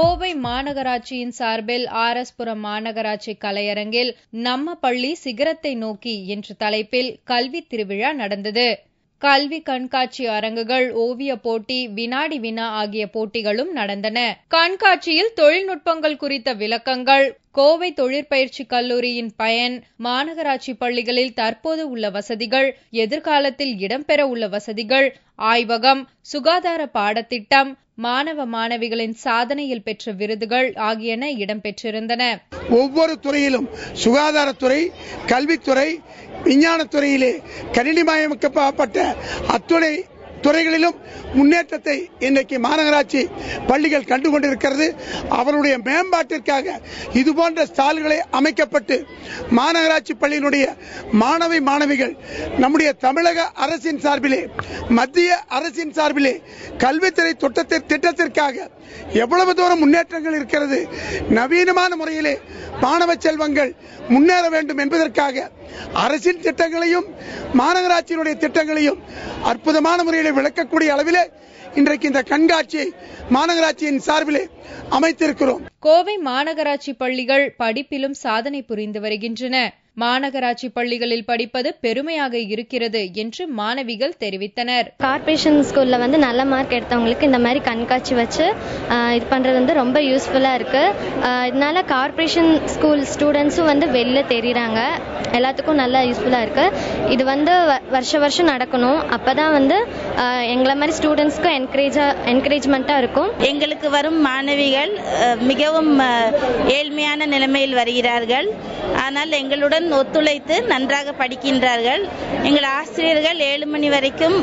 கோவை மாநகராட்சியின் சார்பில் RS புரம் மாநகராட்சி கலையரங்கில் நம்ம பள்ளி சிகரத்தை நோக்கி என்ற தலைப்பில் கல்வி திருவிழா நடந்தது. கல்வி கண்காட்சி அரங்குகள், ஓவிய போட்டி, வினாடி வினா ஆகிய போட்டிகளும் நடந்தன. கண்காட்சியில் தொழில்நுட்பங்கள் குறித்த விளக்கங்கள், கோவை தொழிற்பயிற்சி கல்லூரியின் பயன், மாநகராட்சி பள்ளிகளில் தற்போது உள்ள வசதிகள், எதிர்காலத்தில் இடம்பெற உள்ள வசதிகள், ஆய்வகம், சுகாதார பாடத்திட்டம், மாணவ மாணவிகளின் சாதனையில் பெற்ற விருதுகள் ஆகியன இடம்பெற்றிருந்தன. ஒவ்வொரு துறையிலும் சுகாதாரத்துறை, கல்வித்துறை, விஞ்ஞானத்துறையிலே கணினிமயமாக்கப்பட்ட அத்துணை துறைகளிலும் முன்னேற்றத்தை இன்றைக்கு மாநகராட்சி பள்ளிகள் கண்டுகொண்டிருக்கிறது. அவருடைய மேம்பாட்டிற்காக இதுபோன்ற ஸ்டால்களை அமைக்கப்பட்டு மாநகராட்சி பள்ளியினுடைய மாணவி மாணவிகள் நம்முடைய தமிழக அரசின் சார்பிலே, மத்திய அரசின் சார்பிலே கல்வித்துறை திட்டத்திற்காக எவ்வளவு தூரம் முன்னேற்றங்கள் இருக்கிறது, நவீனமான முறையிலே மாணவ செல்வங்கள் முன்னேற வேண்டும் என்பதற்காக அரசின் திட்டங்களையும் மாநகராட்சியினுடைய திட்டங்களையும் அற்புதமான முறையில் விளக்கக்கூடிய அளவிலே இன்றைக்கு இந்த கண்காட்சியை மாநகராட்சியின் சார்பிலே அமைத்திருக்கிறோம். கோவை மாநகராட்சி பள்ளிகள் படிப்பிலும் சாதனை புரிந்து வருகின்றன. மாநகராட்சி பள்ளிகளில் படிப்பது பெருமையாக இருக்கிறது என்று மாணவிகள் தெரிவித்தனர். கார்ப்பரேஷன் ஸ்கூல்ல நல்ல மார்க் எடுத்தவங்களுக்கு இந்த மாதிரி கண்காட்சி வச்சு இது பண்றது ரொம்ப யூஸ்ஃபுல்லா இருக்கு. இதனால கார்ப்பரேஷன் ஸ்கூல் ஸ்டூடெண்ட்ஸும் வெளில தெரியுறாங்க. எல்லாத்துக்கும் நல்லா யூஸ்ஃபுல்லா இருக்கு. இது வருஷம் நடக்கணும். அப்பதான் எங்களை மாதிரி ஸ்டூடெண்ட்ஸ்க்கு என்கரேஜ்மெண்டா இருக்கும். எங்களுக்கு வரும் மாணவிகள் மிகவும் ஏழ்மையான நிலைமையில் வருகிறார்கள். ஆனால் எங்களுடன் ஒத்துழைத்து நன்றாக படிக்கின்றார்கள். எங்கள் ஆசிரியர்கள் 7 மணி வரைக்கும்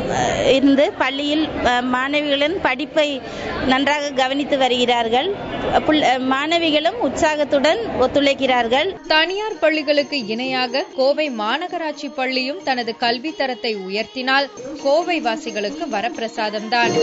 இருந்து பள்ளியில் மாணவிகளின் படிப்பை நன்றாக கவனித்து வருகிறார்கள். மாணவிகளும் உற்சாகத்துடன் ஒத்துழைக்கிறார்கள். தனியார் பள்ளிகளுக்கு இணையாக கோவை மாநகராட்சி பள்ளியும் தனது கல்வி தரத்தை உயர்த்தினால் கோவை வாசிகளுக்கு வரப்பிரசாதம்தான்.